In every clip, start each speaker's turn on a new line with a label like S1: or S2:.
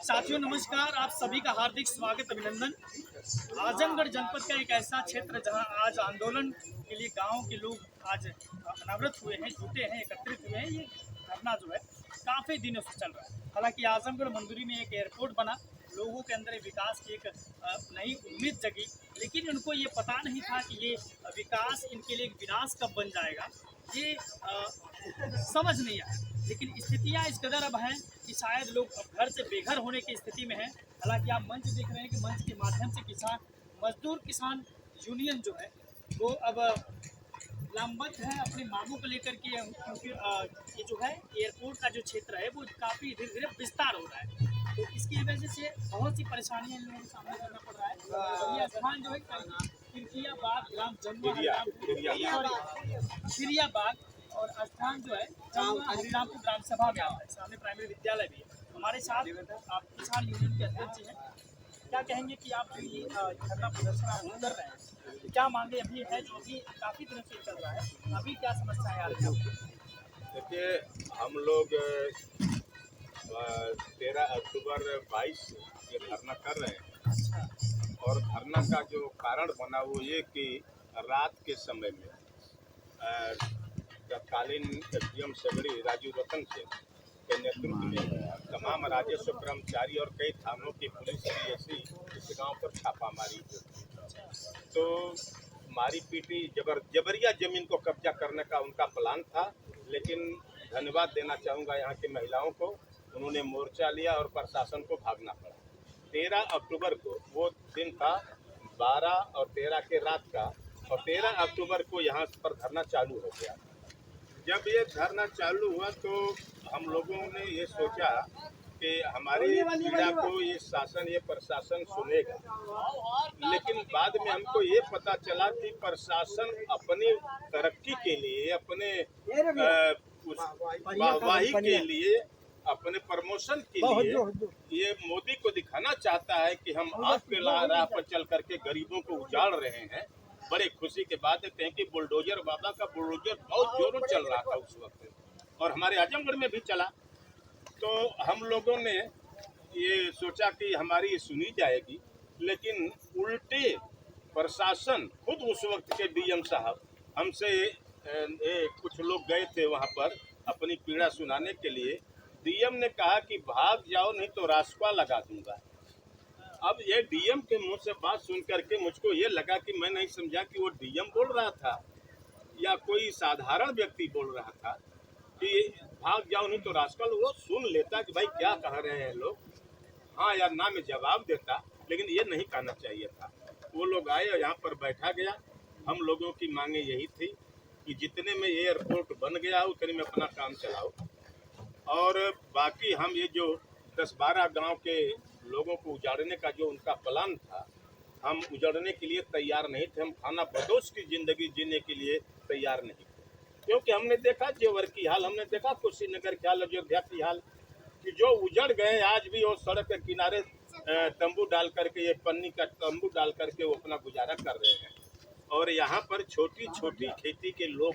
S1: साथियों नमस्कार, आप सभी का हार्दिक स्वागत अभिनंदन। आजमगढ़ जनपद का एक ऐसा क्षेत्र जहां आज आंदोलन के लिए गांव के लोग आज अनावृत हुए हैं, जुटे हैं, एकत्रित हुए हैं। ये धरना जो है काफ़ी दिनों से चल रहा है। हालांकि आजमगढ़ मंदुरी में एक एयरपोर्ट बना, लोगों के अंदर विकास की एक नई उम्मीद जगी, लेकिन उनको ये पता नहीं था कि ये विकास इनके लिए एक विनाश कब बन जाएगा, ये समझ नहीं आया। लेकिन स्थितियां इस कदर अब हैं कि शायद लोग अब घर से बेघर होने की स्थिति में हैं। हालांकि आप मंच देख रहे हैं कि मंच के माध्यम से किसान यूनियन जो है वो अब लामबंद है अपनी मांगों को लेकर के, क्योंकि ये जो है एयरपोर्ट का जो क्षेत्र है वो काफ़ी धीरे धीरे विस्तार हो रहा है। तो इसकी वजह से बहुत सी परेशानियां इन लोगों को सामना करना पड़ रहा है। और ये स्थान जो है किरकियाबाग ग्राम जमुआ खिरियाबाग और स्थान जो है हरिरामपुर ग्राम सभा में आता है। सामने प्राइमरी विद्यालय भी है। हमारे साथ आप किसान यूनियन के अध्यक्ष हैं। क्या कहेंगे कि आप जो ये धरना प्रदर्शन आप कर रहे हैं, क्या मांगे अभी है जो अभी काफ़ी दिनों से चल रहा है, अभी क्या समस्याएं आ रही हैं?
S2: देखिए, हम लोग 13 अक्टूबर 22 ये धरना कर रहे हैं।
S1: अच्छा।
S2: और धरना का जो कारण बना वो ये कि रात के समय में तत्कालीन एसडीएम सगड़ी राजू रतन सिंह के नेतृत्व में तमाम राजस्व कर्मचारी और कई थानों की पुलिस की ऐसी इस गांव पर छापामारी हुई। तो मारी पीटी जबरिया जमीन को कब्जा करने का उनका प्लान था। लेकिन धन्यवाद देना चाहूँगा यहाँ की महिलाओं को, उन्होंने मोर्चा लिया और प्रशासन को भागना पड़ा। 13 अक्टूबर को वो दिन था, 12 और 13 के रात का, और 13 अक्टूबर को यहाँ पर धरना चालू हो गया। जब ये धरना चालू हुआ तो हम लोगों ने ये सोचा कि हमारी पीड़ा को ये शासन, ये प्रशासन सुनेगा। लेकिन बाद में हमको ये पता चला कि प्रशासन अपनी तरक्की के लिए, अपने वाहवाही के लिए, अपने प्रमोशन के लिए ये मोदी को दिखाना चाहता है कि हम आपके राह पर चल करके गरीबों को उजाड़ रहे हैं। बड़े खुशी के बात है कि बुलडोजर बाबा का बुलडोजर बहुत जोरों चल रहा था उस वक्त, और हमारे आजमगढ़ में भी चला। तो हम लोगों ने ये सोचा कि हमारी सुनी जाएगी, लेकिन उल्टे प्रशासन खुद उस वक्त के डीएम साहब हमसे कुछ लोग गए थे वहाँ पर अपनी पीड़ा सुनाने के लिए। डीएम ने कहा कि भाग जाओ नहीं तो रास्ता लगा दूंगा। अब ये डीएम के मुंह से बात सुन करके मुझको ये लगा कि मैं नहीं समझा कि वो डीएम बोल रहा था या कोई साधारण व्यक्ति बोल रहा था कि भाग जाओ नहीं तो रास्ता। वो सुन लेता कि भाई क्या कह रहे हैं लोग, हाँ या ना में जवाब देता, लेकिन ये नहीं कहना चाहिए था। वो लोग आए और यहाँ पर बैठा गया। हम लोगों की मांगे यही थी कि जितने में एयरपोर्ट बन गया उतने में अपना काम चलाओ, और बाकी हम ये जो 10-12 गांव के लोगों को उजाड़ने का जो उनका प्लान था, हम उजाड़ने के लिए तैयार नहीं थे। हम खाना बदोश की ज़िंदगी जीने के लिए तैयार नहीं थे, क्योंकि हमने देखा जेवर की हाल, हमने देखा कुशीनगर की हाल, अयोध्या की हाल, कि जो उजड़ गए आज भी वो सड़क के किनारे तंबू डाल करके, ये पन्नी का तंबू डाल करके वो अपना गुजारा कर रहे हैं। और यहाँ पर छोटी छोटी खेती के लोग,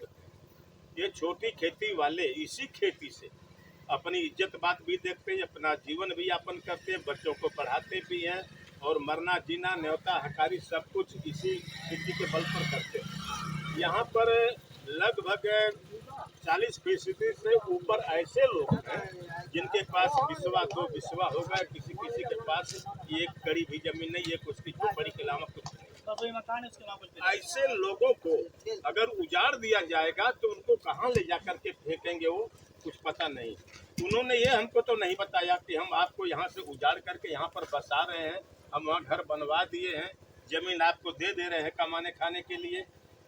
S2: ये छोटी खेती वाले इसी खेती से अपनी इज्जत बात भी देखते हैं, अपना जीवन भी यापन करते हैं, बच्चों को पढ़ाते भी हैं, और मरना जीना न्योता हकारी सब कुछ इसी खेती के बल पर करते हैं। यहाँ पर लगभग 40% से ऊपर ऐसे लोग हैं जिनके पास बिस्वा 2 बिस्वा होगा, किसी किसी के पास एक कड़ी भी जमीन नहीं, एक उसकी झोपड़ी के अलावा कुछ नहीं। ऐसे लोगों को अगर उजाड़ दिया जाएगा तो उनको कहाँ ले जा करके फेंकेंगे वो कुछ पता नहीं। उन्होंने ये हमको तो नहीं बताया कि हम आपको यहाँ से उजाड़ करके यहाँ पर बसा रहे हैं, हम वहाँ घर बनवा दिए हैं, जमीन आपको दे रहे हैं कमाने खाने के लिए।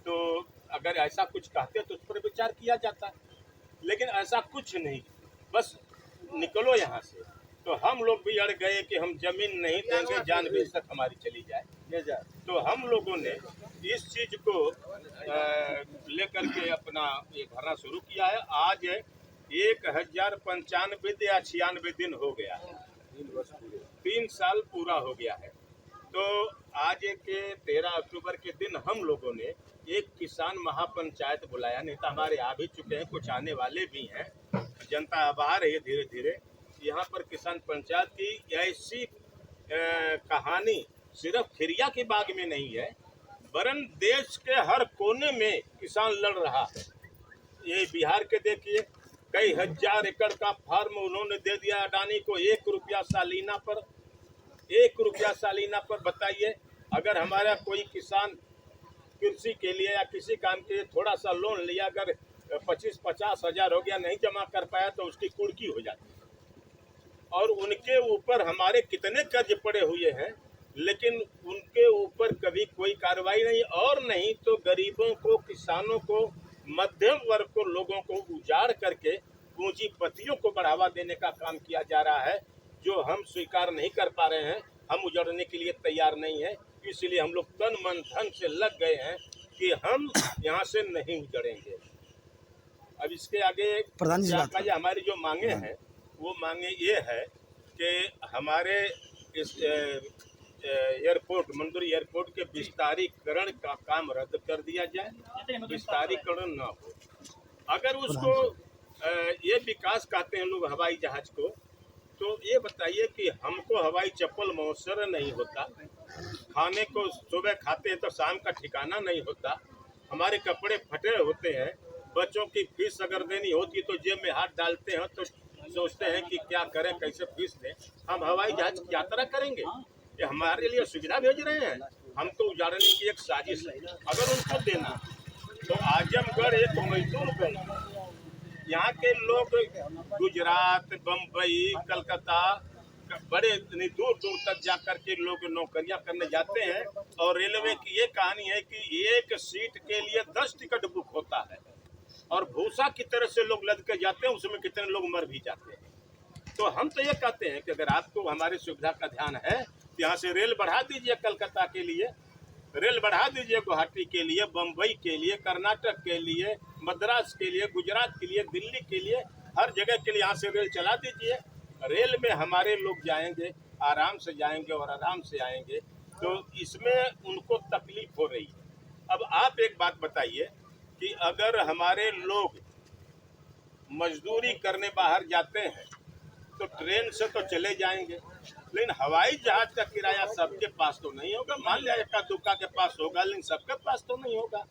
S2: तो अगर ऐसा कुछ कहते तो उस पर विचार किया जाता, लेकिन ऐसा कुछ नहीं, बस निकलो यहाँ से। तो हम लोग भी अड़ गए कि हम जमीन नहीं देंगे, जान भी तक हमारी चली जाए। तो हम लोगों ने इस चीज को लेकर के अपना ये धरना शुरू किया है। आज 1095 या 96 दिन हो गया है, 3 साल पूरा हो गया है। तो आज के 13 अक्टूबर के दिन हम लोगों ने एक किसान महापंचायत बुलाया, नहीं तो हमारे आ भी चुके हैं, कुछ आने वाले भी हैं। जनता अब आ रही है धीरे धीरे। यहाँ पर किसान पंचायत की ऐसी कहानी सिर्फ खिरिया के बाग में नहीं है, वरन देश के हर कोने में किसान लड़ रहा है। ये बिहार के देखिए, कई हजार एकड़ का फार्म उन्होंने दे दिया अडानी को, 1 रुपया सालीना पर, 1 रुपया सालीना पर। बताइए, अगर हमारा कोई किसान कृषि के लिए या किसी काम के लिए थोड़ा सा लोन लिया, अगर 25-50 हजार हो गया, नहीं जमा कर पाया तो उसकी कुर्की हो जाती है। और उनके ऊपर हमारे कितने कर्ज पड़े हुए हैं, लेकिन उनके ऊपर कभी कोई कार्रवाई नहीं, और नहीं तो गरीबों को, किसानों को, मध्यम वर्ग को, लोगों को उजाड़ करके पूंजीपतियों को बढ़ावा देने का काम किया जा रहा है, जो हम स्वीकार नहीं कर पा रहे हैं। हम उजड़ने के लिए तैयार नहीं है, इसलिए हम लोग तन मन धन से लग गए हैं कि हम यहाँ से नहीं उजड़ेंगे। अब इसके आगे हमारी जो मांगे हैं, वो मांगे ये है कि हमारे इस एयरपोर्ट, मंदुरी एयरपोर्ट के विस्तारीकरण का काम रद्द कर दिया जाए, विस्तारीकरण ना हो। अगर उसको ये विकास कहते हैं लोग हवाई जहाज को, तो ये बताइए कि हमको हवाई चप्पल मौसर नहीं होता, खाने को सुबह खाते हैं तो शाम का ठिकाना नहीं होता, हमारे कपड़े फटे होते हैं, बच्चों की फीस अगर देनी होती तो जेब में हाथ डालते हैं तो सोचते हैं कि क्या करें, कैसे फीस दें। हम हवाई जहाज की यात्रा करेंगे, ये हमारे लिए सुविधा भेज रहे हैं, हमको उजाड़ने की एक साजिश है। अगर उनको देना तो आजमगढ़ एक मजदूर बन, यहाँ के लोग गुजरात, बम्बई, कलकत्ता, बड़े दूर दूर तक जा कर के लोग नौकरियां करने जाते हैं। और रेलवे की ये कहानी है कि एक सीट के लिए 10 टिकट बुक होता है, और भूसा की तरह से लोग लद के जाते हैं, उसमें कितने लोग मर भी जाते हैं। तो हम तो ये कहते हैं कि अगर आपको हमारी सुविधा का ध्यान है, तो यहाँ से रेल बढ़ा दीजिए, कलकत्ता के लिए रेल बढ़ा दीजिए, गुवाहाटी के लिए, बम्बई के लिए, कर्नाटक के लिए, मद्रास के लिए, गुजरात के लिए, दिल्ली के लिए, हर जगह के लिए यहाँ से रेल चला दीजिए। रेल में हमारे लोग जाएंगे, आराम से जाएंगे और आराम से आएंगे, तो इसमें उनको तकलीफ हो रही है। अब आप एक बात बताइए कि अगर हमारे लोग मजदूरी करने बाहर जाते हैं तो ट्रेन से तो चले जाएंगे, लेकिन हवाई जहाज का किराया सबके पास तो नहीं होगा। मान लिया एका दुक्का के पास होगा, लेकिन सबके पास तो नहीं होगा।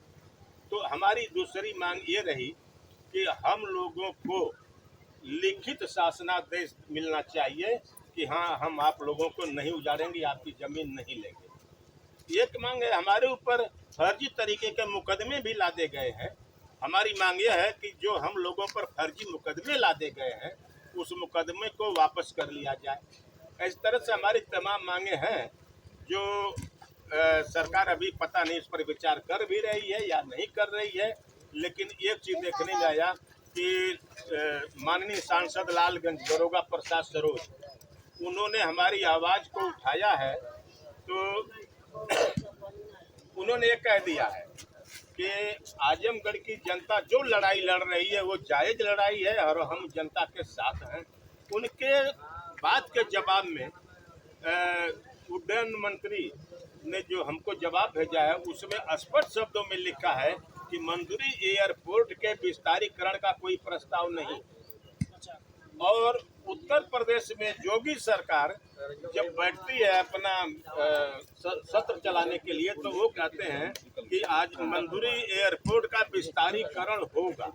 S2: तो हमारी दूसरी मांग ये रही कि हम लोगों को लिखित शासनादेश मिलना चाहिए कि हाँ, हम आप लोगों को नहीं उजाड़ेंगे, आपकी जमीन नहीं लेंगे। एक मांग है, हमारे ऊपर फर्जी तरीके के मुकदमे भी लादे गए हैं। हमारी मांग यह है कि जो हम लोगों पर फर्जी मुकदमे लादे गए हैं, उस मुकदमे को वापस कर लिया जाए। इस तरह से हमारी तमाम मांगे हैं, जो सरकार अभी पता नहीं इस पर विचार कर भी रही है या नहीं कर रही है। लेकिन एक चीज़ देखने में आया कि माननीय सांसद लालगंज दरोगा प्रसाद सरोज, उन्होंने हमारी आवाज़ को उठाया है, तो उन्होंने ये कह दिया है कि आजमगढ़ की जनता जो लड़ाई लड़ रही है वो जायज़ लड़ाई है और हम जनता के साथ हैं। उनके बात के जवाब में उड्डयन मंत्री ने जो हमको जवाब भेजा है, उसमें स्पष्ट शब्दों में लिखा है कि मंदुरी एयरपोर्ट के विस्तारीकरण का कोई प्रस्ताव नहीं। और उत्तर प्रदेश में योगी सरकार जब बैठती है अपना सत्र चलाने के लिए, तो वो कहते हैं कि आज मंदुरी एयरपोर्ट का विस्तारीकरण होगा।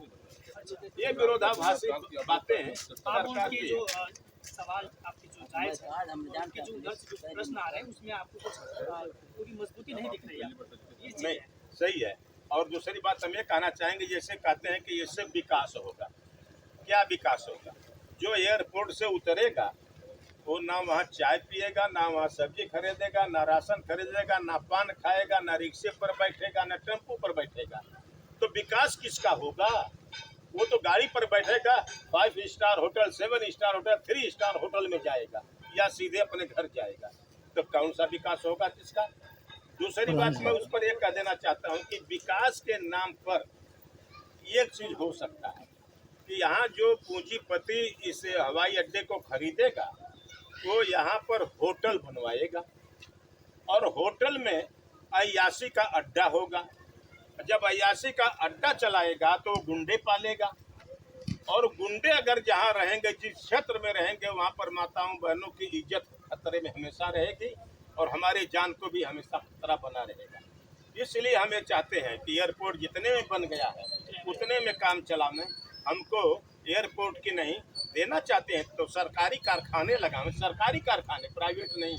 S2: ये विरोधाभासी बातें हैं सरकार की।
S1: जो सवाल आपके जो जायज है, उनके जो उधर से जो प्रश्न आ रहे हैं, उसमें आपको कुछ पूरी मजबूती नहीं दिख रही है।
S2: नहीं, सही है। और दूसरी बात हम ये कहना चाहेंगे, जैसे कहते हैं कि इससे विकास होगा, क्या विकास होगा? जो एयरपोर्ट से उतरेगा वो ना वहाँ चाय पिएगा, ना वहाँ सब्जी खरीदेगा, ना राशन खरीदेगा, ना पान खाएगा, ना रिक्शे पर बैठेगा, ना टेम्पो पर बैठेगा। तो विकास किसका होगा? वो तो गाड़ी पर बैठेगा, 5 star hotel, 7 star hotel, 3 star hotel में जाएगा या सीधे अपने घर जाएगा। तो कौन सा विकास होगा किसका? दूसरी बात मैं उस पर एक कह देना चाहता हूँ कि विकास के नाम पर एक चीज हो सकता है कि यहाँ जो पूंजीपति इस हवाई अड्डे को खरीदेगा, वो यहाँ पर होटल बनवाएगा और होटल में अय्याशी का अड्डा होगा। जब अय्याशी का अड्डा चलाएगा तो गुंडे पालेगा, और गुंडे अगर जहाँ रहेंगे, जिस क्षेत्र में रहेंगे, वहाँ पर माताओं बहनों की इज्जत खतरे में हमेशा रहेगी और हमारी जान को भी हमेशा खतरा बना रहेगा। इसलिए हम ये चाहते हैं कि एयरपोर्ट जितने में बन गया है उतने में काम चलावें। हमको एयरपोर्ट की नहीं देना चाहते हैं तो सरकारी कारखाने लगावें, सरकारी कारखाने, प्राइवेट नहीं,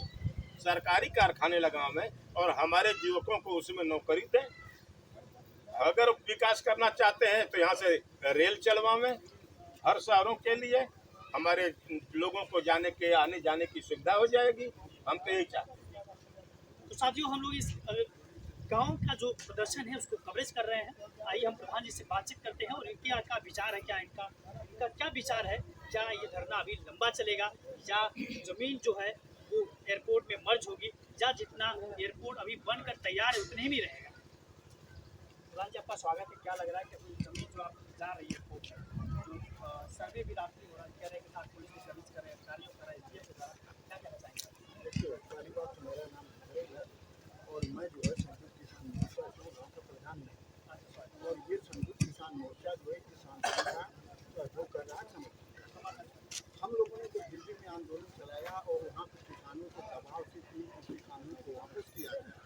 S2: सरकारी कारखाने लगावें और हमारे युवकों को उसमें नौकरी दें। अगर विकास करना चाहते हैं तो यहाँ से रेल चलवावें, हर शहरों के लिए हमारे लोगों को जाने के आने जाने की सुविधा हो जाएगी। हम तो यही चाहते हैं।
S1: तो साथियों, हम लोग इस गांव का जो प्रदर्शन है उसको कवरेज कर रहे हैं। आइए हम प्रधान जी से बातचीत करते हैं और इनके क्या विचार है, क्या इनका क्या विचार है, क्या ये धरना अभी लंबा चलेगा या जमीन जो है वो एयरपोर्ट में मर्ज होगी, या जितना एयरपोर्ट अभी बनकर तैयार है उतने ही रहेगा। प्रधान जी, आपका स्वागत है। क्या लग रहा है कि अपनी जमीन जो आप जा रही है एयरपोर्ट में, जो सर्वे भी रात्रि हो रहा है, कह रहे हैं कि साथ पुलिस की सर्विस कर रहे हैं, अधिकारियों कर रहे हैं, के द्वारा क्या कहना चाहेंगे?
S3: देखिए, पहली बात तो मेरा नाम है और मैं जो है संयुक्त किसान मोर्चा जो गाँव का प्रधान नहीं, और ये संयुक्त किसान मोर्चा जो है किसान का जो कर रहा है समर्थन। हम लोगों ने जो दिल्ली में आंदोलन चलाया और वहाँ के किसानों के दबाव से 3 कृषि कानून को वापस किया गया,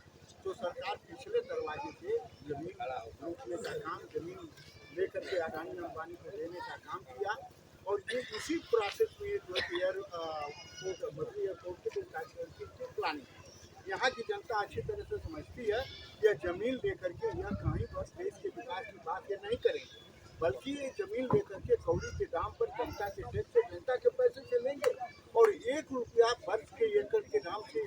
S3: तो सरकार पिछले दरवाजे से जमीन लूटने का काम, जमीन लेकर के अडानी अंबानी को देने का काम किया। और ये इसी प्रोसेस में जो एयरपोर्ट मधु एयरपोर्ट की प्लानिंग यहाँ की जनता अच्छी तरह से समझती है। यह जमीन लेकर के यह कहीं बस देश के विकास की बात ये नहीं करेंगे, बल्कि ये जमीन लेकर के कौड़ी के दाम पर जनता के टैक्स से, जनता के पैसे से लेंगे और 1 रुपया वर्ष के एकड़ के नाम से,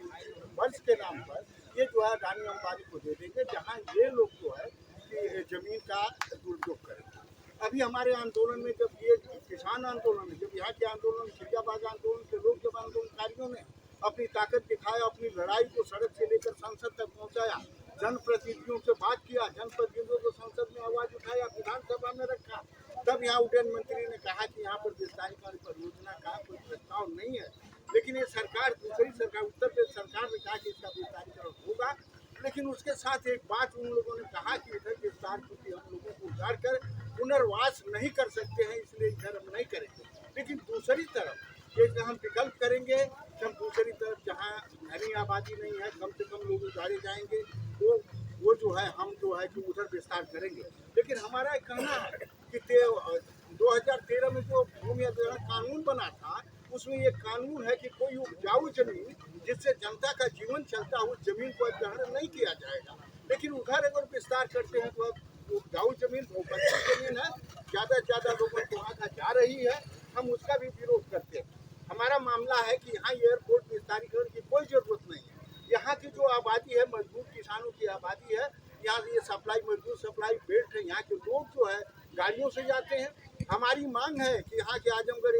S3: वर्ष के नाम पर ये जो है अडानी अंबानी को दे देंगे, जहाँ ये लोग जो है कि जमीन का दुरुपयोग करेंगे। अभी हमारे आंदोलन में जब ये किसान आंदोलन में, जब यहाँ के आंदोलन, खिरियाबाग आंदोलन के लोग, जब आंदोलनकारियों ने अपनी ताकत दिखाया, अपनी लड़ाई को सड़क से लेकर संसद तक पहुँचाया, जनप्रतिनिधियों से बात किया, जनप्रतिनिधियों को संसद में आवाज़ उठाया, विधानसभा में रखा, तब यहाँ उड्डयन मंत्री ने कहा कि यहाँ पर विस्तारीकरण परियोजना का कोई प्रस्ताव नहीं है। लेकिन ये सरकार, दूसरी सरकार, उत्तर प्रदेश सरकार ने कहा कि इसका विस्तारीकरण होगा। लेकिन उसके साथ एक बात उन लोगों ने कहा कि इधर विस्तार क्योंकि हम लोगों को उजाड़ कर पुनर्वास नहीं कर सकते हैं, इसलिए इधर हम नहीं करेंगे। लेकिन दूसरी तरफ ये हम विकल्प करेंगे, हम दूसरी तरफ जहाँ घनी आबादी नहीं है, कम से कम लोग उजाड़े जाएंगे, तो वो जो है हम जो है कि उधर विस्तार करेंगे। लेकिन हमारा कहना है कि 2013 में जो भूमि अधिग्रहण कानून बना था, उसमें ये कानून है कि कोई उपजाऊ जमीन जिससे जनता का जीवन चलता है, उस जमीन को अधिग्रहण नहीं किया जाएगा। लेकिन उधर अगर विस्तार करते हैं तो उपजाऊ जमीन, बहुपक्षीय जमीन है, ज़्यादा से ज़्यादा लोगों को वहाँ का जा रही है, हम उसका भी विरोध करते हैं। हमारा मामला है कि यहाँ एयरपोर्ट विस्तारीकरण की कोई ज़रूरत नहीं है। यहाँ की जो आबादी है, मजदूर किसानों की आबादी है, यहाँ ये सप्लाई, मजदूर सप्लाई बेल्ट है, यहाँ के लोग जो है गाड़ियों से जाते हैं। हमारी मांग है कि यहाँ के आजमगढ़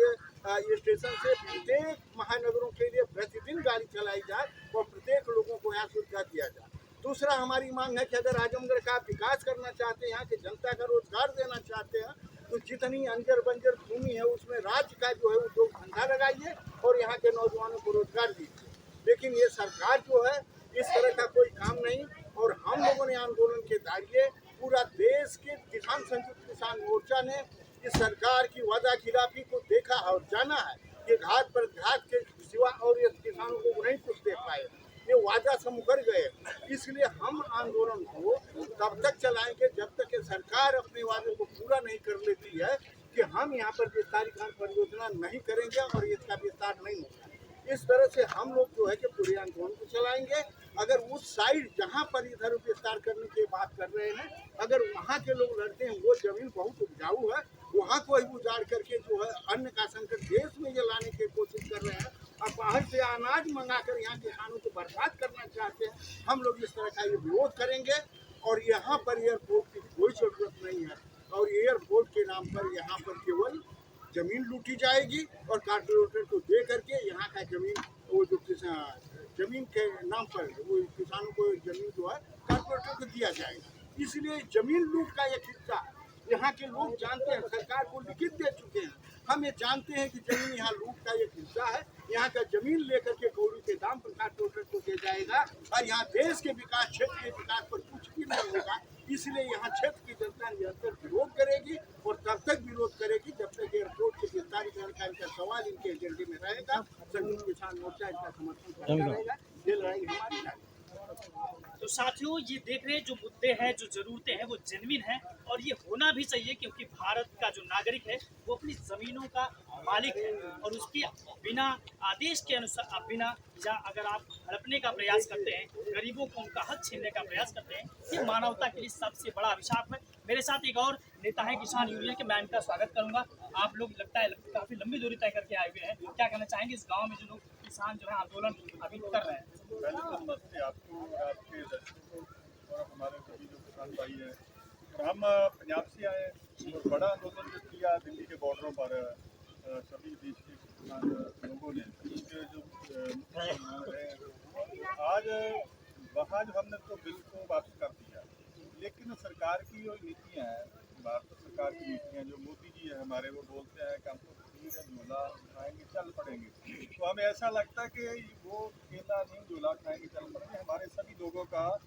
S3: स्टेशन से प्रत्येक महानगरों के लिए प्रतिदिन गाड़ी चलाई जाए और प्रत्येक लोगों को यहाँ सुविधा दिया जाए। दूसरा हमारी मांग है कि अगर आजमगढ़ का विकास करना चाहते हैं, यहाँ के जनता का रोजगार देना चाहते हैं, तो जितनी अंजर बंजर भूमि है उसमें राज्य का जो है उद्योग धंधा लगाइए और यहाँ के नौजवानों को रोजगार दीजिए। लेकिन ये सरकार जो है इस तरह का कोई काम नहीं। और हम लोगों ने आंदोलन के दायरे, पूरा देश के किसान, संयुक्त किसान मोर्चा ने इस सरकार की वादा खिलाफी को देखा और जाना है। ये घात पर घात के सिवा और ये किसानों को नहीं कुछ दे पाए, ये वादा से मुकर गए। इसलिए हम आंदोलन को तब तक चलाएंगे जब तक ये सरकार अपने वादे को पूरा नहीं कर लेती है कि हम यहाँ पर विस्तारीकरण परियोजना नहीं करेंगे और इसका विस्तार नहीं होगा। इस तरह से हम लोग जो है कि पूरे आंदोलन को चलाएंगे। अगर उस साइड जहाँ पर इधर विस्तार करने की बात कर रहे हैं, अगर वहाँ के लोग लड़ते हैं, वो जमीन बहुत उपजाऊ है, वहाँ को ही उजाड़ करके जो है अन्न का संकट देश में ये लाने की कोशिश कर रहे हैं और बाहर से अनाज मंगाकर यहाँ किसानों को बर्बाद करना चाहते हैं। हम लोग इस तरह का ये विरोध करेंगे और यहाँ पर एयरपोर्ट की कोई जरूरत नहीं है। और एयरपोर्ट के नाम पर यहाँ पर केवल जमीन लूटी जाएगी और कारपोरेटर को दे करके यहाँ का जमीन, वो जो जमीन के नाम पर वो किसानों को जमीन जो है कारपोरेटर को दिया जाएगा। इसलिए जमीन लूट का एक हिस्सा यहाँ के लोग जानते हैं, सरकार को लिखित दे चुके हैं। हम ये जानते हैं कि जमीन यहाँ लूट का एक हिस्सा है। यहाँ का जमीन लेकर के कौड़ी के दाम पर कारपोरेटर को दिया जाएगा और यहाँ देश के विकास, क्षेत्र के विकास पर कुछ भी नहीं होगा। इसलिए यहाँ क्षेत्र की जनता निरंतर विरोध करेगी और तब तक विरोध करेगी जब तक एयरपोर्ट के विस्तारीकरण का इनका सवाल इनके एजेंडे में रहेगा। संयुक्त किसान मोर्चा इसका समर्थन करता रहेगा। ये लड़ाई हमारी है।
S1: तो साथियों, ये देख रहे हैं जो मुद्दे हैं, जो जरूरतें हैं, वो जेन्युइन है और ये होना भी चाहिए, क्योंकि भारत का जो नागरिक है वो अपनी जमीनों का मालिक है और उसके बिना आदेश के अनुसार, बिना या अगर आप हड़पने का प्रयास करते हैं, गरीबों को उनका हक छीनने का प्रयास करते हैं, ये मानवता के लिए सबसे बड़ा अभिशाप है। मेरे साथ एक और नेता है किसान यूनियन के, मैं इनका स्वागत करूंगा। आप लोग लगता है काफी लंबी दूरी तय करके आए हुए हैं, क्या कहना चाहेंगे इस गाँव में जो लोग किसान जो है आंदोलन अभी कर रहे हैं?
S4: पहले तो नमस्ते आपको और आपके दर्शकों को और हमारे सभी जो किसान भाई हैं। और हम पंजाब से आए और बड़ा आंदोलन जो किया दिल्ली के बॉर्डरों पर सभी देश के किसान लोगों ने उसके जो आज वहाँ जो हमने तो बिल को वापस कर दिया, लेकिन सरकार की जो नीतियाँ हैं, भारत सरकार की नीतियाँ, जो मोदी जी है हमारे, वो बोलते हैं कि हमको झोला खाएंगे चल पड़ेंगे, तो हमें ऐसा लगता है कि वो केला नहीं झोला खाएंगे चल पड़ेंगे। हमारे सभी लोगों का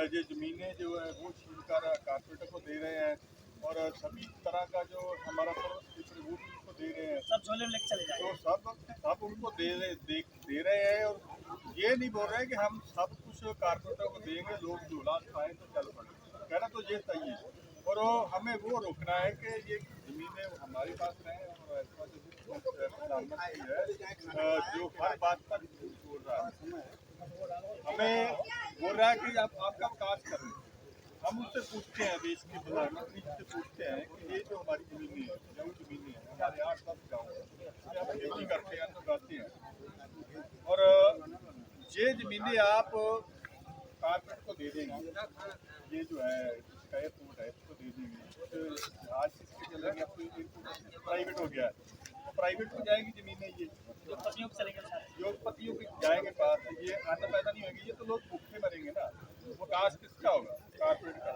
S4: जो ज़मीनें जो है वो छीन कर कारपोरेटर को दे रहे हैं और सभी तरह का जो हमारा क्षेत्र वो भी उनको दे रहे हैं,
S1: सब झोले में लेके चले जाए।
S4: तो सब उनको दे रहे हैं और ये नहीं बोल रहे हैं कि हम सब कुछ कारपोरेटर को देंगे, लोग झोला खाएं तो चल पड़े। कहना तो ये सही है और हमें वो रोकना है कि ये ज़मीनें हमारे पास रहें। और ऐसा जो प्रधानमंत्री है जो हर बात पर बोल रहा है, हमें बोल रहा है कि आप आपका विकास करें। हम उससे पूछते हैं, देश के प्रधानमंत्री से पूछते हैं कि ये जो हमारी ज़मीनें हैं, जो ज़मीनें हैं हमारे 8-10 गाँव हैं, हम खेती करते हैं, अन्न उगाते हैं और ये ज़मीनें आप कारपोरेट को दे देंगे, ये जो है एयरपोर्ट है इसको दे देंगे, आज किसके चलेंगे, अब तो एयरपोर्ट प्राइवेट हो गया है, तो प्राइवेट को जाएगी ज़मीनें, ये
S1: उद्योगपतियों को चलेंगे सारे।
S4: उद्योगपतियों के जाएंगे पास, ये अन्न पैदा नहीं होगी, ये तो लोग भूखे मरेंगे ना। वो विकास किसका होगा? कारपोरेट का।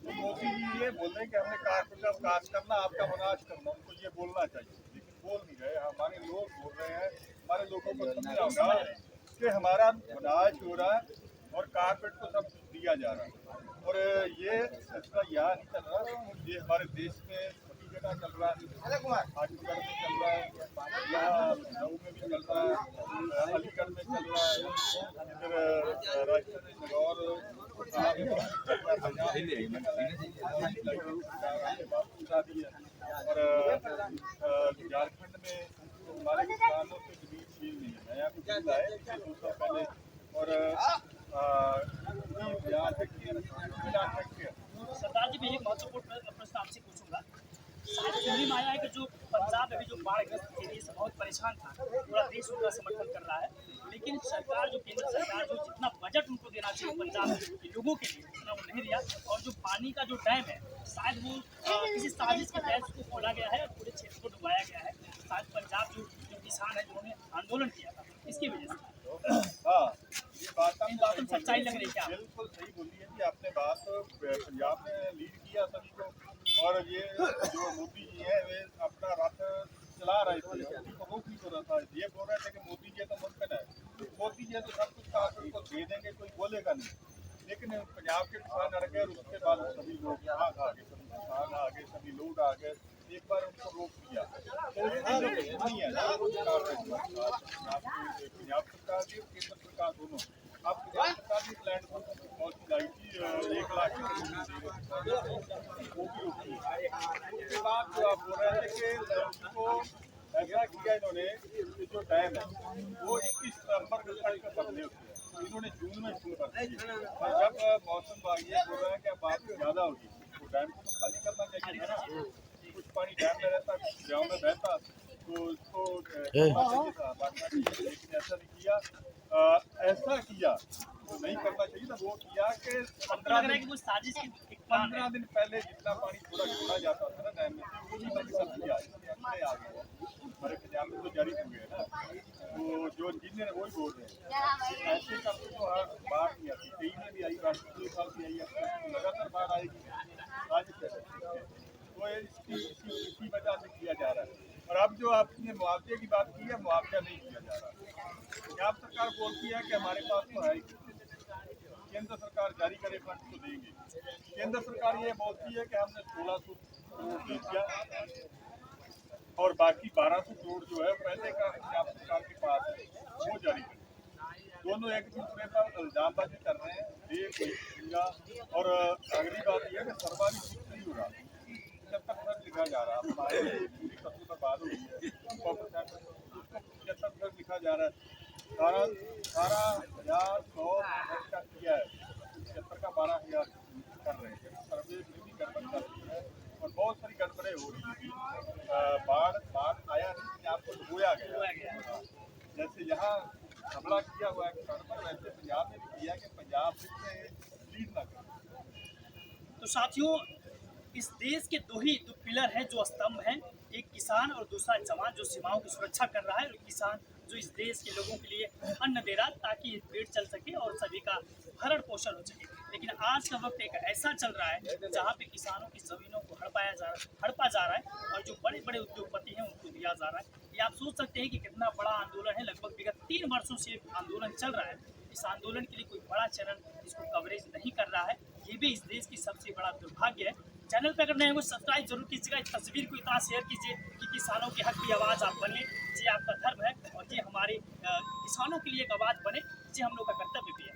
S4: तो मोदी जी ये बोल रहे हैं कि हमने कारपोरेट का विकास करना, आपका विनाश करना, उनको ये बोलना चाहिए, लेकिन बोल नहीं रहे। हमारे लोग बोल रहे हैं, हमारे लोगों को समझना होगा कि हमारा विनाश हो रहा है और कारपोरेट को सब दिया जा रहा है। और ये सिलसिला यहाँ नहीं चल रहा, ये हमारे देश में सभी जगह चल रहा है, आजमगढ़ में चल रहा है, यहाँ लखनऊ में भी चल रहा है, अलीगढ़ में चल रहा है, फिर राजस्थान में नगौर और झारखंड में हमारे किसानों से जमीन छीन नहीं है, नया कुछ मिला है 2 साल पहले। और यहाँ तक कि
S1: सरदार जी, मैं एक महत्वपूर्ण प्रश्न आपसे पूछूंगा। सुनने में आया है कि जो पंजाब अभी जो बाढ़ग्रस्त एरिया से बहुत परेशान था, पूरा देश उनका समर्थन कर रहा है, लेकिन सरकार जो केंद्र सरकार जो जितना बजट उनको देना चाहिए पंजाब के लोगों के लिए उतना वो नहीं दिया। और जो पानी का जो डैम है शायद वो किसी साजिश के तहत उसको खोला गया है और पूरे क्षेत्र को डुबाया गया है। शायद पंजाब जो किसान है जिन्होंने आंदोलन किया था इसकी वजह से।
S4: हाँ, ये बात
S1: इन बातों में सच्चाई लग रही है क्या?
S4: बिल्कुल सही बोली है कि आपने बात। पंजाब ने लीड किया सभी को और ये जो मोदी जी है वे अपना रथ चला रहे थे, उनको रोक नहीं हो रहा था। ये बोल रहे थे कि मोदी जी तो मुमकिन है, मोदी जी तो सब कुछ कारपोरेट को दे देंगे, कोई बोलेगा नहीं। लेकिन पंजाब के किसान अड़ गए और उसके बाद सभी लोग आ गए, सभी किसान आ गए, सभी लोग आ गए, एक बार उनको रोक दिया। तो नहीं है पंजाब सरकार की और केंद्र सरकार दोनों। अब पंजाब सरकार की प्लान पॉलिसी लाई थी 1 लाख वो भी रोकी। उसके बाद जो आप बोल रहे थे कि उनको ऐसा किया इन्होंने, जो डैम है वो 21 सितंबर तक बंदे होते हैं, इन्होंने जून में शुरू कर दिया। और जब मौसम विभाग ये बोल रहा है कि अब बारिश ज़्यादा होगी तो डैम को तो खाली करना चाहिए ना। कुछ पानी डैम में रहता, गाँव में बहता, तो उसको लेकिन ऐसा नहीं किया। ऐसा किया तो नहीं करना चाहिए था। वो किया कि 15 दिन पहले जितना पानी थोड़ा छोड़ा जाता था ना डैम में, वो भी बंद कर दिया। आ गया हमारे पंजाब में तो जारी हो गया ना, तो जो इंजीनियर वही बोल रहे हैं ऐसे करते तो बाढ़ नहीं आती। 23 में भी आई, 2 साल की आई, लगातार बाढ़ आएगी। आज तो इसी वजह से किया जा रहा है। और अब जो आपने मुआवजे की बात की है, मुआवजा नहीं दिया जा रहा। पंजाब सरकार बोलती है कि हमारे पास तो है, केंद्र सरकार जारी करे फंड तो देंगे। केंद्र सरकार ये बोलती है कि हमने 1600 करोड़ दे दिया और बाकी 1200 करोड़ जो है पहले का पंजाब सरकार के पास है वो जारी करे। दोनों एक दूसरे पर इल्जामबाजी कर रहे हैं, ये कोई मिला। और अगली बात यह है कि सर्वाधिक कुछ नहीं हो रहा, 75% लिखा जा रहा है। हमारी पूरी फसल बर्बाद हो गई है, 100% उसको 75% लिखा जा रहा है। 18,100 का किया है, 75 का 12,000 कर रहे हैं। सर्वे में भी गड़बड़ कर रही है और बहुत सारी गड़बड़ें हो रही थी। बाढ़ आया नहीं, आपको डुबोया गया। जैसे यहाँ हमला किया हुआ है किसान पर, वैसे पंजाब ने भी किया कि पंजाब फिर से लीड ना करे।
S1: तो साथियों, इस देश के दो पिलर हैं जो स्तंभ हैं, एक किसान और दूसरा जवान जो सीमाओं की सुरक्षा कर रहा है, और किसान जो इस देश के लोगों के लिए अन्न दे रहा है ताकि पेट चल सके और सभी का भरण पोषण हो सके। लेकिन आज का वक्त एक ऐसा चल रहा है जहाँ पे किसानों की जमीनों को हड़पा जा रहा है और जो बड़े बड़े उद्योगपति हैं उनको दिया जा रहा है। ये आप सोच सकते हैं कि कितना बड़ा आंदोलन है। लगभग विगत 3 वर्षों से आंदोलन चल रहा है। इस आंदोलन के लिए कोई बड़ा चैनल इसको कवरेज नहीं कर रहा है। ये भी इस देश की सबसे बड़ा दुर्भाग्य है। चैनल पर अगर नए हो सब्सक्राइब जरूर कीजिएगा। इस तस्वीर को इतना शेयर कीजिए कि किसानों के हक की आवाज़ आप बने। ये आपका धर्म है और ये हमारे किसानों के लिए एक आवाज़ बने, ये हम लोग का कर्तव्य भी है।